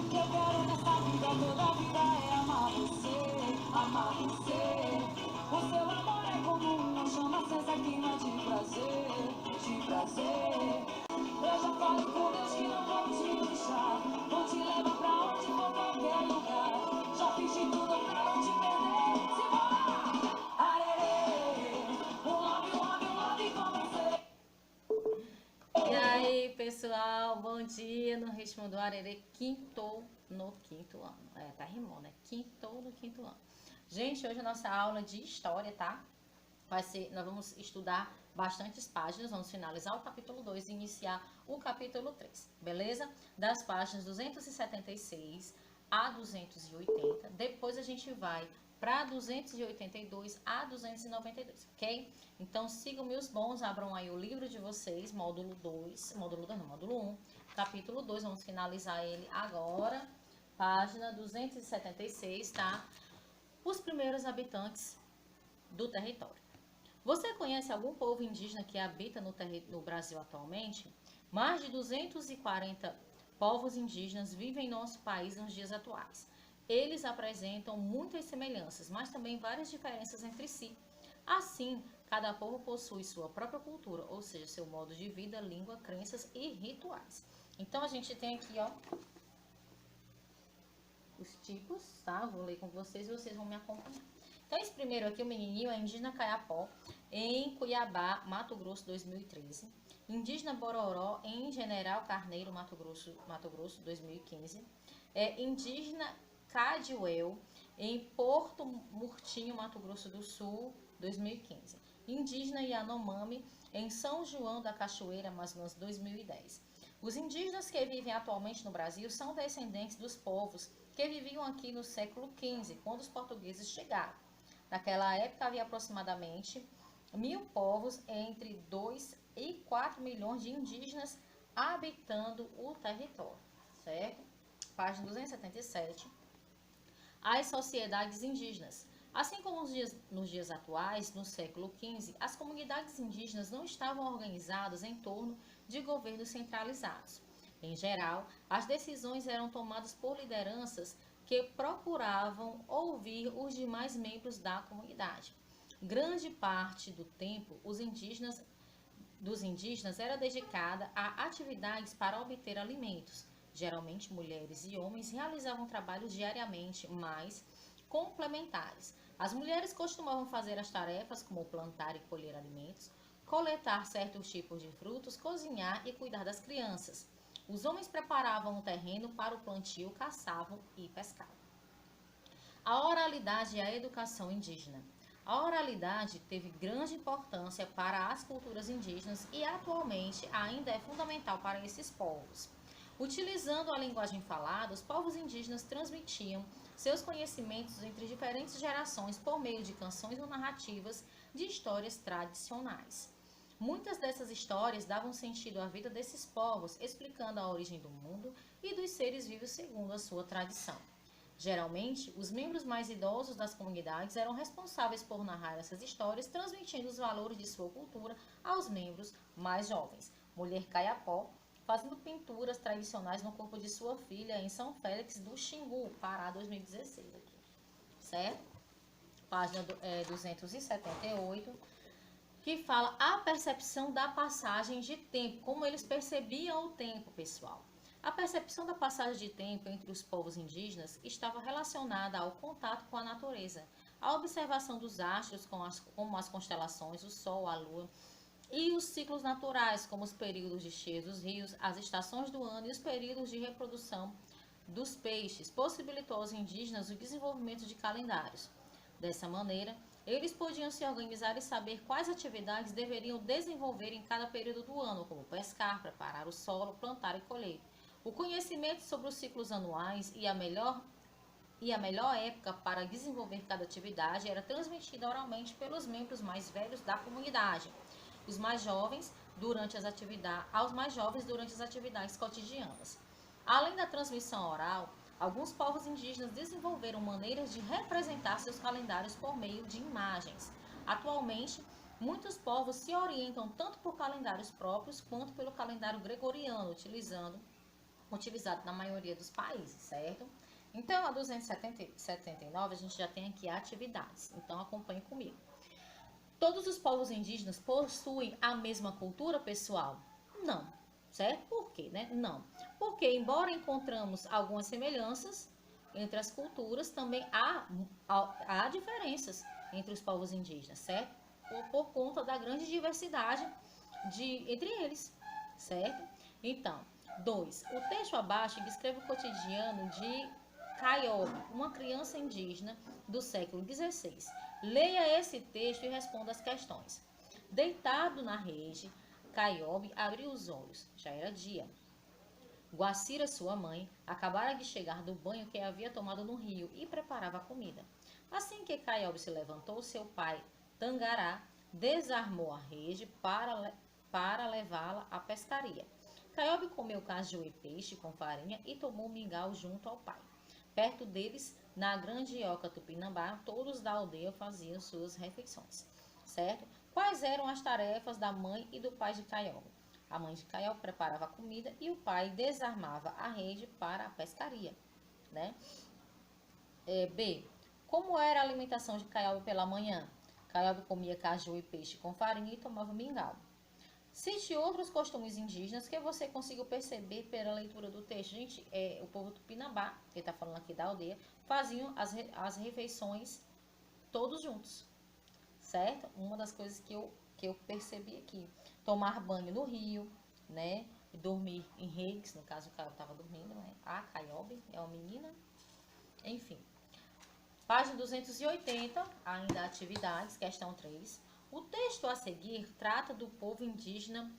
que eu quero nessa vida, toda a vida é amar você, amar você. O seu amor é como uma chama acesa queima de prazer, de prazer. Eu já falei com Deus que não vou te deixar, vou te levar pra onde for, qualquer lugar. Já fiz de tudo pra não te perder, se bora! Arerê, love com você. E aí, pessoal, bom dia no ritmo do Arerê, quinto no quinto ano. Tá rimando, né? Quinto no quinto ano. Gente, hoje a nossa aula de história, tá? Nós vamos estudar bastantes páginas, vamos finalizar o capítulo 2 e iniciar o capítulo 3, beleza? Das páginas 276 a 280, depois a gente vai para 282 a 292, ok? Então sigam meus bons, abram aí o livro de vocês, módulo 1, capítulo 2, vamos finalizar ele agora, página 276, tá? Os primeiros habitantes do território. Você conhece algum povo indígena que habita no Brasil atualmente? Mais de 240 povos indígenas vivem em nosso país nos dias atuais. Eles apresentam muitas semelhanças, mas também várias diferenças entre si. Assim, cada povo possui sua própria cultura, ou seja, seu modo de vida, língua, crenças e rituais. Então, a gente tem aqui, ó, os tipos, tá? Vou ler com vocês e vocês vão me acompanhar. Então, esse primeiro aqui, o menininho, é indígena Caiapó, em Cuiabá, Mato Grosso, 2013. Indígena Bororó, em General Carneiro, Mato Grosso, 2015. Indígena Cadiuel, em Porto Murtinho, Mato Grosso do Sul, 2015. Indígena Yanomami, em São João da Cachoeira, Amazonas, 2010. Os indígenas que vivem atualmente no Brasil são descendentes dos povos que viviam aqui no século XV, quando os portugueses chegaram. Naquela época havia aproximadamente 1.000 povos, entre 2 e 4 milhões de indígenas habitando o território, certo? Página 277. As sociedades indígenas. Assim como nos dias atuais, no século XV, as comunidades indígenas não estavam organizadas em torno de governos centralizados. Em geral, as decisões eram tomadas por lideranças que procuravam ouvir os demais membros da comunidade. Grande parte do tempo dos indígenas era dedicada a atividades para obter alimentos. Geralmente, mulheres e homens realizavam trabalhos diariamente, mas complementares. As mulheres costumavam fazer as tarefas como plantar e colher alimentos, coletar certos tipos de frutos, cozinhar e cuidar das crianças. Os homens preparavam o terreno para o plantio, caçavam e pescavam. A oralidade e a educação indígena. A oralidade teve grande importância para as culturas indígenas e atualmente ainda é fundamental para esses povos. Utilizando a linguagem falada, os povos indígenas transmitiam seus conhecimentos entre diferentes gerações por meio de canções ou narrativas de histórias tradicionais. Muitas dessas histórias davam sentido à vida desses povos, explicando a origem do mundo e dos seres vivos segundo a sua tradição. Geralmente, os membros mais idosos das comunidades eram responsáveis por narrar essas histórias, transmitindo os valores de sua cultura aos membros mais jovens. Mulher Caiapó, fazendo pinturas tradicionais no corpo de sua filha em São Félix do Xingu, Pará, 2016. Aqui, certo? Página 278, que fala a percepção da passagem de tempo, como eles percebiam o tempo, pessoal. A percepção da passagem de tempo entre os povos indígenas estava relacionada ao contato com a natureza, a observação dos astros como as constelações, o sol, a lua, e os ciclos naturais, como os períodos de cheias dos rios, as estações do ano e os períodos de reprodução dos peixes, possibilitou aos indígenas o desenvolvimento de calendários. Dessa maneira, eles podiam se organizar e saber quais atividades deveriam desenvolver em cada período do ano, como pescar, preparar o solo, plantar e colher. O conhecimento sobre os ciclos anuais e a melhor época para desenvolver cada atividade era transmitida oralmente pelos membros mais velhos da comunidade, aos mais jovens durante as atividades cotidianas. Além da transmissão oral, alguns povos indígenas desenvolveram maneiras de representar seus calendários por meio de imagens. Atualmente, muitos povos se orientam tanto por calendários próprios quanto pelo calendário gregoriano, utilizando utilizado na maioria dos países, certo? Então, a 279, a gente já tem aqui atividades. Então, acompanhe comigo. Todos os povos indígenas possuem a mesma cultura, pessoal? Não, certo? Por quê, né? Não. Porque, embora encontramos algumas semelhanças entre as culturas, também há diferenças entre os povos indígenas, certo? Por conta da grande diversidade entre eles, certo? Então, 2. O texto abaixo descreve o cotidiano de Caiobe, uma criança indígena do século XVI. Leia esse texto e responda as questões. Deitado na rede, Caiobe abriu os olhos. Já era dia. Guacira, sua mãe, acabara de chegar do banho que havia tomado no rio e preparava a comida. Assim que Caiobe se levantou, seu pai, Tangará, desarmou a rede para levá-la à pescaria. Caiobe comeu caju e peixe com farinha e tomou mingau junto ao pai. Perto deles, na grande oca Tupinambá, todos da aldeia faziam suas refeições, certo? Quais eram as tarefas da mãe e do pai de Caiobe? A mãe de Caiobe preparava a comida e o pai desarmava a rede para a pescaria, né? B. Como era a alimentação de Caiobe pela manhã? Caiobe comia caju e peixe com farinha e tomava mingau. Cite outros costumes indígenas que você conseguiu perceber pela leitura do texto. Gente, o povo Tupinambá, que está falando aqui da aldeia, faziam as refeições todos juntos, certo? Uma das coisas que eu percebi aqui. Tomar banho no rio, né? Dormir em redes, no caso o Caiobe estava dormindo, né? A Caiobe é uma menina. Enfim. Página 280, ainda atividades, questão 3. O texto a seguir trata do povo indígena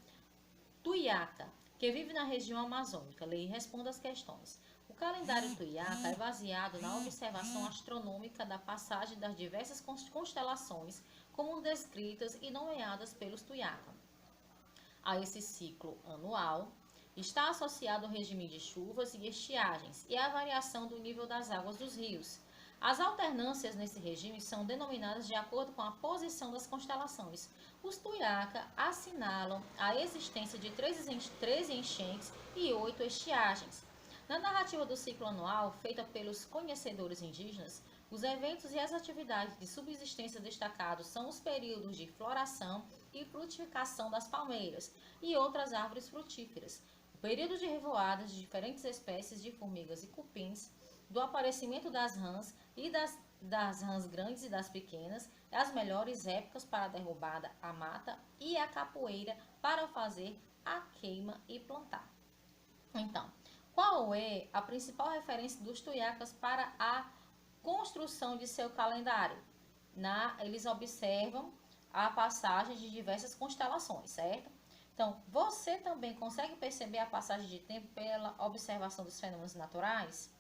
Tuiaca, que vive na região amazônica. Leia e responda as questões. O calendário Tuiaca é baseado na observação astronômica da passagem das diversas constelações, como descritas e nomeadas pelos Tuiaca. A esse ciclo anual está associado ao regime de chuvas e estiagens e à variação do nível das águas dos rios. As alternâncias nesse regime são denominadas de acordo com a posição das constelações. Os Tuiaca assinalam a existência de 13 enchentes e 8 estiagens. Na narrativa do ciclo anual, feita pelos conhecedores indígenas, os eventos e as atividades de subsistência destacados são os períodos de floração e frutificação das palmeiras e outras árvores frutíferas, o período de revoadas de diferentes espécies de formigas e cupins, do aparecimento das rãs e das rãs grandes e das pequenas, as melhores épocas para a derrubada, a mata e a capoeira para fazer a queima e plantar. Então, qual é a principal referência dos tuiacas para a construção de seu calendário? Eles observam a passagem de diversas constelações, certo? Então, você também consegue perceber a passagem de tempo pela observação dos fenômenos naturais?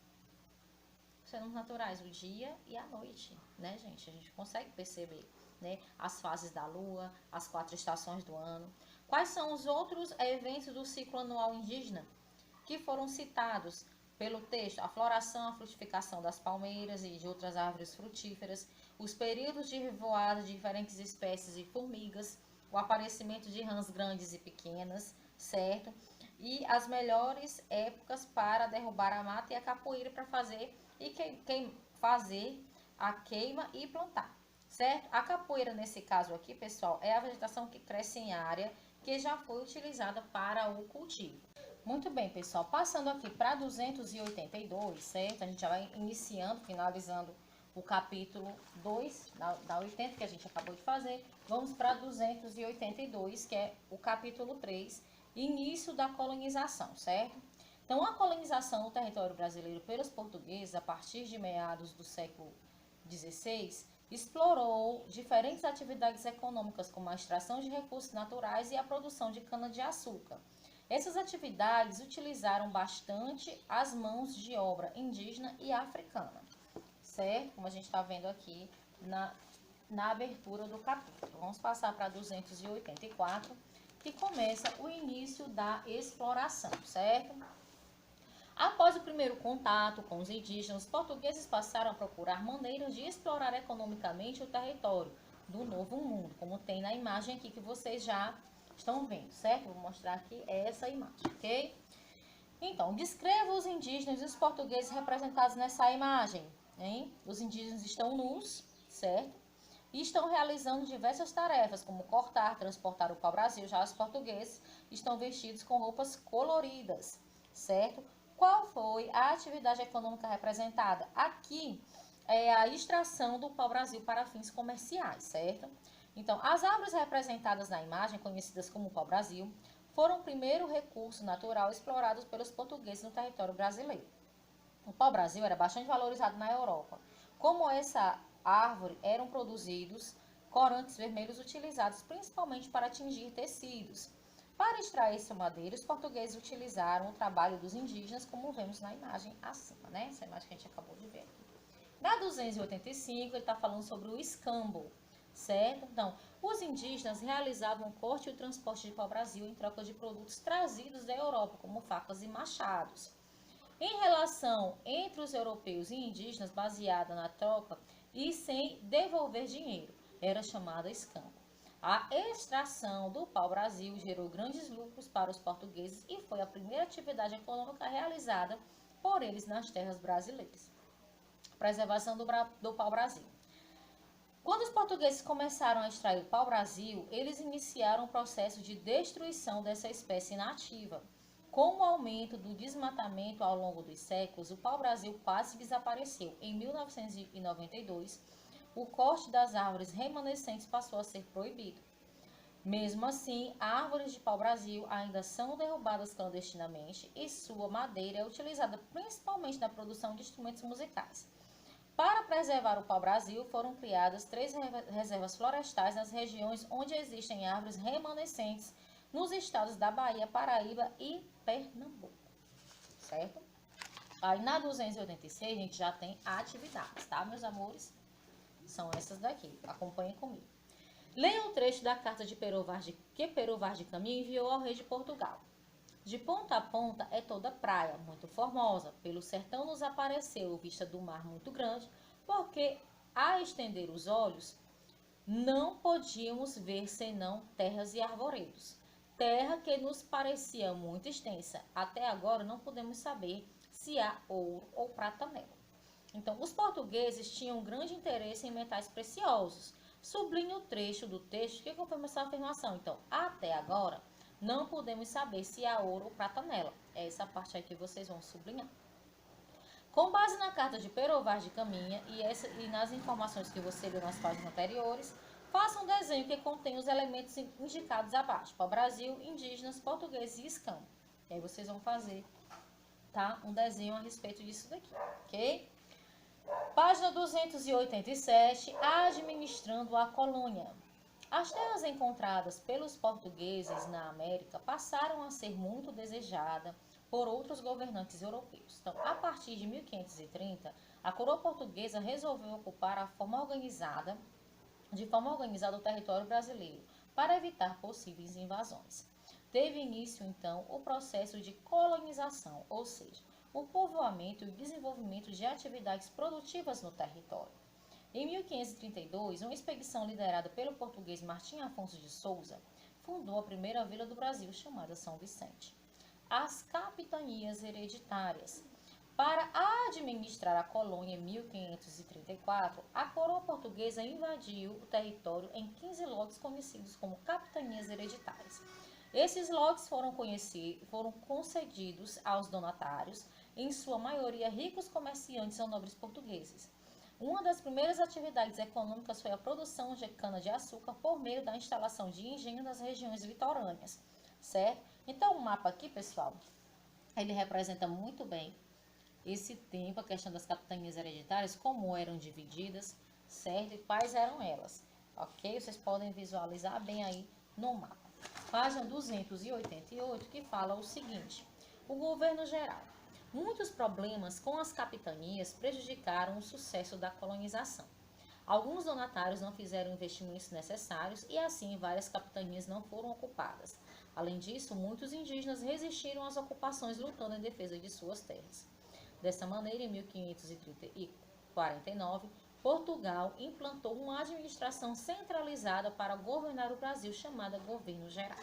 Fenômenos naturais, o dia e a noite, né, gente? A gente consegue perceber, né, as fases da lua, as 4 estações do ano. Quais são os outros eventos do ciclo anual indígena que foram citados pelo texto? A floração, a frutificação das palmeiras e de outras árvores frutíferas, os períodos de revoada de diferentes espécies de formigas, o aparecimento de rãs grandes e pequenas, certo? E as melhores épocas para derrubar a mata e a capoeira para fazer a queima e plantar, certo? A capoeira, nesse caso aqui, pessoal, é a vegetação que cresce em área que já foi utilizada para o cultivo. Muito bem, pessoal, passando aqui para 282, certo? A gente já vai iniciando, finalizando o capítulo 2 da 80 que a gente acabou de fazer. Vamos para 282, que é o capítulo 3, início da colonização, certo? Então, a colonização no território brasileiro pelos portugueses, a partir de meados do século XVI, explorou diferentes atividades econômicas, como a extração de recursos naturais e a produção de cana-de-açúcar. Essas atividades utilizaram bastante as mãos de obra indígena e africana, certo? Como a gente está vendo aqui na abertura do capítulo. Vamos passar para 284, que começa o início da exploração, certo? Após o primeiro contato com os indígenas, os portugueses passaram a procurar maneiras de explorar economicamente o território do Novo Mundo, como tem na imagem aqui que vocês já estão vendo, certo? Vou mostrar aqui essa imagem, ok? Então, descreva os indígenas e os portugueses representados nessa imagem, hein? Os indígenas estão nus, certo? E estão realizando diversas tarefas, como cortar, transportar o pau-brasil. Já os portugueses estão vestidos com roupas coloridas, certo? Qual foi a atividade econômica representada? Aqui é a extração do pau-brasil para fins comerciais, certo? Então, as árvores representadas na imagem, conhecidas como pau-brasil, foram o primeiro recurso natural explorado pelos portugueses no território brasileiro. O pau-brasil era bastante valorizado na Europa. Como essa árvore, eram produzidos corantes vermelhos utilizados principalmente para tingir tecidos. Para extrair essa madeira, os portugueses utilizaram o trabalho dos indígenas, como vemos na imagem acima, né? Essa imagem que a gente acabou de ver aqui. Na 285, ele está falando sobre o escambo, certo? Então, os indígenas realizavam o corte e o transporte de pau-brasil em troca de produtos trazidos da Europa, como facas e machados. Em relação entre os europeus e indígenas, baseada na troca e sem devolver dinheiro, era chamada escambo. A extração do pau-brasil gerou grandes lucros para os portugueses e foi a primeira atividade econômica realizada por eles nas terras brasileiras. Preservação do pau-brasil. Quando os portugueses começaram a extrair o pau-brasil, eles iniciaram o processo de destruição dessa espécie nativa. Com o aumento do desmatamento ao longo dos séculos, o pau-brasil quase desapareceu. Em 1992, o corte das árvores remanescentes passou a ser proibido. Mesmo assim, árvores de pau-brasil ainda são derrubadas clandestinamente e sua madeira é utilizada principalmente na produção de instrumentos musicais. Para preservar o pau-brasil, foram criadas 3 reservas florestais nas regiões onde existem árvores remanescentes, nos estados da Bahia, Paraíba e Pernambuco, certo? Aí na 286 a gente já tem atividades, tá, meus amores? São essas daqui, acompanhem comigo. Leia o trecho da carta de Pero Vaz de Caminha enviou ao rei de Portugal. De ponta a ponta é toda praia, muito formosa. Pelo sertão nos apareceu vista do mar muito grande, porque a estender os olhos não podíamos ver senão terras e arvoredos. Terra que nos parecia muito extensa. Até agora não podemos saber se há ouro ou prata nela. Então, os portugueses tinham grande interesse em metais preciosos. Sublinhe o trecho do texto que confirma essa afirmação. Então, até agora, não podemos saber se há ouro ou prata nela. É essa parte aí que vocês vão sublinhar. Com base na carta de Pero Vaz de Caminha e nas informações que você leu nas páginas anteriores, faça um desenho que contém os elementos indicados abaixo. Pau-brasil, indígenas, portugueses e escambo. E aí vocês vão fazer, tá, um desenho a respeito disso daqui, ok? Página 287, administrando a colônia. As terras encontradas pelos portugueses na América passaram a ser muito desejadas por outros governantes europeus. Então, a partir de 1530, a coroa portuguesa resolveu ocupar de forma organizada o território brasileiro para evitar possíveis invasões. Teve início, então, o processo de colonização, ou seja, o povoamento e o desenvolvimento de atividades produtivas no território. Em 1532, uma expedição liderada pelo português Martim Afonso de Souza fundou a primeira vila do Brasil, chamada São Vicente. As capitanias hereditárias. Para administrar a colônia em 1534, a coroa portuguesa invadiu o território em 15 lotes conhecidos como capitanias hereditárias. Esses lotes foram concedidos aos donatários, em sua maioria ricos comerciantes ou nobres portugueses. Uma das primeiras atividades econômicas foi a produção de cana-de-açúcar por meio da instalação de engenhos nas regiões litorâneas, certo? Então, o mapa aqui, pessoal, ele representa muito bem esse tempo, a questão das capitanias hereditárias, como eram divididas, certo? E quais eram elas, ok? Vocês podem visualizar bem aí no mapa. Página 288, que fala o seguinte: o governo geral. Muitos problemas com as capitanias prejudicaram o sucesso da colonização. Alguns donatários não fizeram investimentos necessários e assim várias capitanias não foram ocupadas. Além disso, muitos indígenas resistiram às ocupações lutando em defesa de suas terras. Dessa maneira, em 1549, Portugal implantou uma administração centralizada para governar o Brasil, chamada Governo Geral.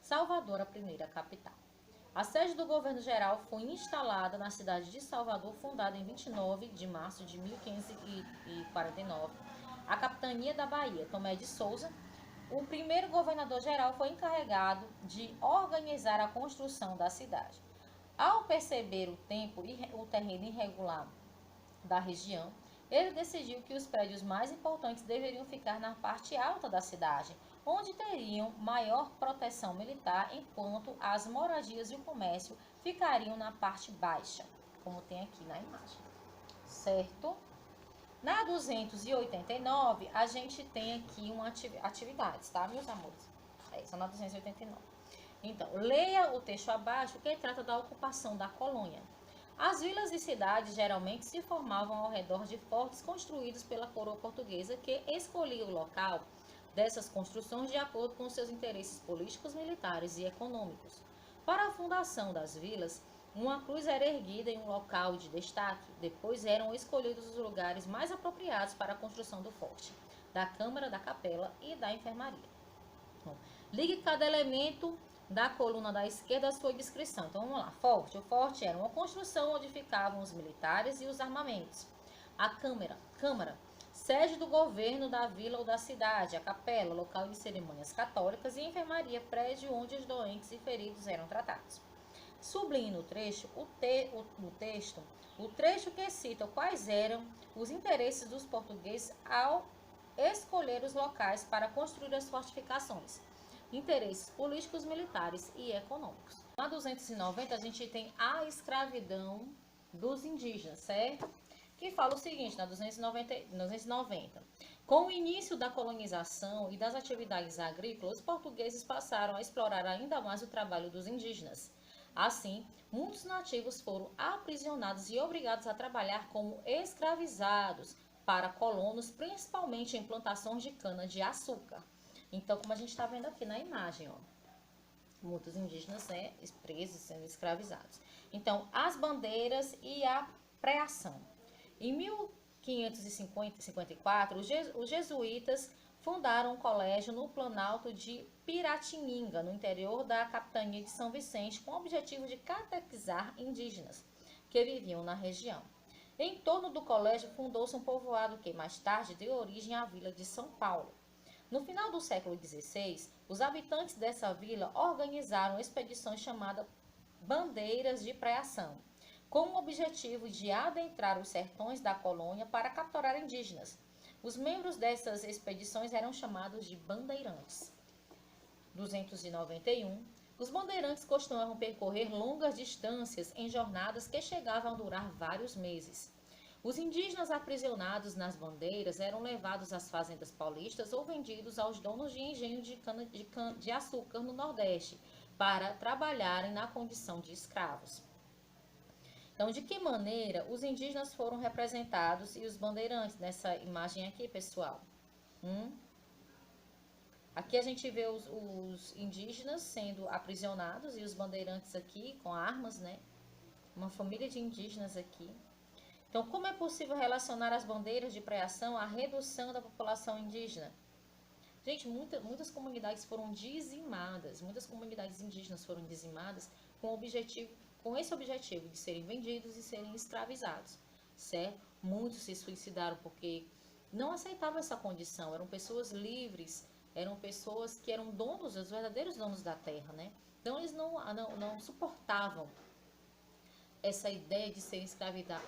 Salvador, a primeira capital. A sede do governo geral foi instalada na cidade de Salvador, fundada em 29 de março de 1549. A capitania da Bahia, Tomé de Souza, o primeiro governador geral, foi encarregado de organizar a construção da cidade. Ao perceber o tempo e o terreno irregular da região, ele decidiu que os prédios mais importantes deveriam ficar na parte alta da cidade, onde teriam maior proteção militar, enquanto as moradias e o comércio ficariam na parte baixa, como tem aqui na imagem, certo? Na 289, a gente tem aqui uma atividades, tá, meus amores? É isso, na 289. Então, leia o texto abaixo, que trata da ocupação da colônia. As vilas e cidades geralmente se formavam ao redor de fortes construídos pela coroa portuguesa, que escolhia o local dessas construções de acordo com seus interesses políticos, militares e econômicos. Para a fundação das vilas, uma cruz era erguida em um local de destaque. Depois eram escolhidos os lugares mais apropriados para a construção do forte, da câmara, da capela e da enfermaria. Bom, ligue cada elemento da coluna da esquerda à sua descrição. Então vamos lá. Forte. O forte era uma construção onde ficavam os militares e os armamentos. A câmara, sede do governo da vila ou da cidade. A capela, local de cerimônias católicas. E a enfermaria, prédio onde os doentes e feridos eram tratados. Sublinhe no trecho o trecho que cita quais eram os interesses dos portugueses ao escolher os locais para construir as fortificações. Interesses políticos, militares e econômicos. Na 290, a gente tem a escravidão dos indígenas, certo? Que fala o seguinte, na 290. Com o início da colonização e das atividades agrícolas, os portugueses passaram a explorar ainda mais o trabalho dos indígenas. Assim, muitos nativos foram aprisionados e obrigados a trabalhar como escravizados para colonos, principalmente em plantações de cana-de-açúcar. Então, como a gente está vendo aqui na imagem, ó, muitos indígenas, né, presos, sendo escravizados. Então, as bandeiras e a preação. Em 1554, os jesuítas fundaram um colégio no Planalto de Piratininga, no interior da capitania de São Vicente, com o objetivo de catequizar indígenas que viviam na região. Em torno do colégio fundou-se um povoado que mais tarde deu origem à vila de São Paulo. No final do século XVI, os habitantes dessa vila organizaram expedições chamadas Bandeiras de Preação, com o objetivo de adentrar os sertões da colônia para capturar indígenas. Os membros dessas expedições eram chamados de bandeirantes. 291. Os bandeirantes costumavam percorrer longas distâncias em jornadas que chegavam a durar vários meses. Os indígenas aprisionados nas bandeiras eram levados às fazendas paulistas ou vendidos aos donos de engenho de açúcar no Nordeste para trabalharem na condição de escravos. Então, de que maneira os indígenas foram representados e os bandeirantes nessa imagem aqui, pessoal? Aqui a gente vê os indígenas sendo aprisionados e os bandeirantes aqui com armas, né? Uma família de indígenas aqui. Então, como é possível relacionar as bandeiras de preação à redução da população indígena? Gente, muitas comunidades foram dizimadas, muitas comunidades indígenas foram dizimadas com esse objetivo de serem vendidos e serem escravizados, certo? Muitos se suicidaram porque não aceitavam essa condição, eram pessoas livres, eram pessoas que eram donos, os verdadeiros donos da terra, né? Então, eles não suportavam essa ideia de serem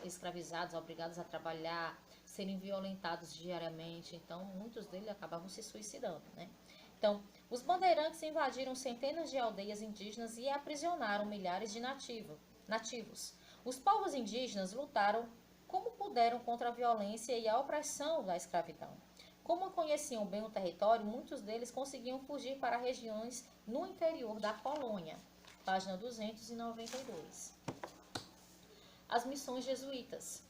escravizados, obrigados a trabalhar, serem violentados diariamente. Então, muitos deles acabavam se suicidando, né? Então, os bandeirantes invadiram centenas de aldeias indígenas e aprisionaram milhares de nativos. Os povos indígenas lutaram como puderam contra a violência e a opressão da escravidão. Como conheciam bem o território, muitos deles conseguiam fugir para regiões no interior da colônia. Página 292. As missões jesuítas.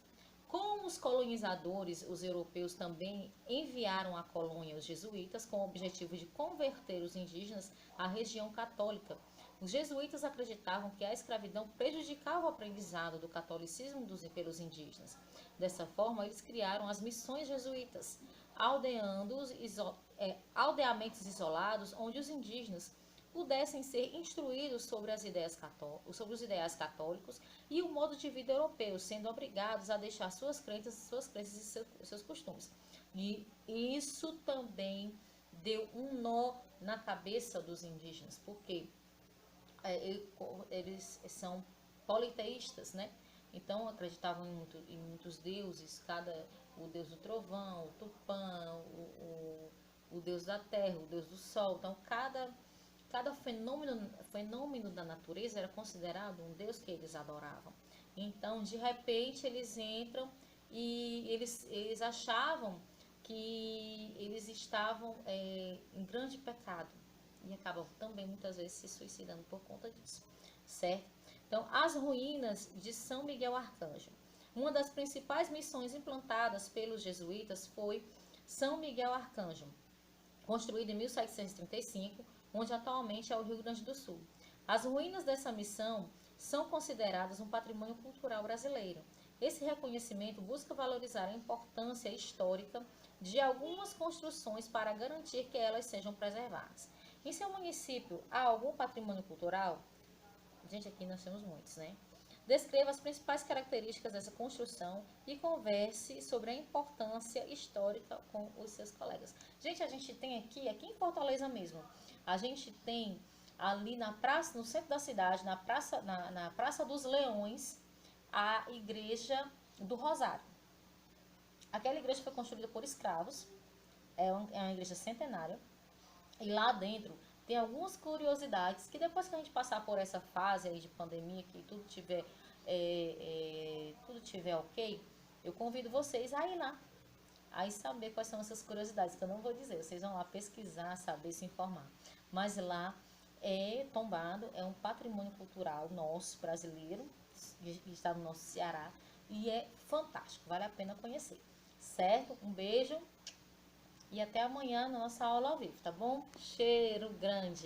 Como os colonizadores, os europeus também enviaram à colônia os jesuítas com o objetivo de converter os indígenas à religião católica. Os jesuítas acreditavam que a escravidão prejudicava o aprendizado do catolicismo pelos indígenas. Dessa forma, eles criaram as missões jesuítas, aldeamentos isolados onde os indígenas pudessem ser instruídos sobre os ideais católicos e o modo de vida europeu, sendo obrigados a deixar suas crenças e seus costumes. E isso também deu um nó na cabeça dos indígenas, porque eles são politeístas, né? Então acreditavam em muitos deuses, o deus do trovão, o Tupã, o deus da terra, o deus do sol. Então cada fenômeno da natureza era considerado um deus que eles adoravam. Então de repente eles entram e eles achavam que eles estavam em grande pecado e acabam também muitas vezes se suicidando por conta disso, certo? Então, as ruínas de São Miguel Arcanjo. Uma das principais missões implantadas pelos jesuítas foi São Miguel Arcanjo, construído em 1735, onde atualmente é o Rio Grande do Sul. As ruínas dessa missão são consideradas um patrimônio cultural brasileiro. Esse reconhecimento busca valorizar a importância histórica de algumas construções para garantir que elas sejam preservadas. Em seu município, há algum patrimônio cultural? Gente, aqui nós temos muitos, né? Descreva as principais características dessa construção e converse sobre a importância histórica com os seus colegas. Gente, a gente tem aqui em Fortaleza mesmo, a gente tem ali na praça, no centro da cidade, na Praça dos Leões, a Igreja do Rosário. Aquela igreja foi construída por escravos, é uma igreja centenária, e lá dentro tem algumas curiosidades que depois que a gente passar por essa fase aí de pandemia, que tudo tiver ok, eu convido vocês a ir lá, a saber quais são essas curiosidades, que eu não vou dizer, vocês vão lá pesquisar, saber, se informar. Mas lá é tombado, é um patrimônio cultural nosso, brasileiro, que está no nosso Ceará, e é fantástico, vale a pena conhecer, certo? Um beijo. E até amanhã na nossa aula ao vivo, tá bom? Cheiro grande!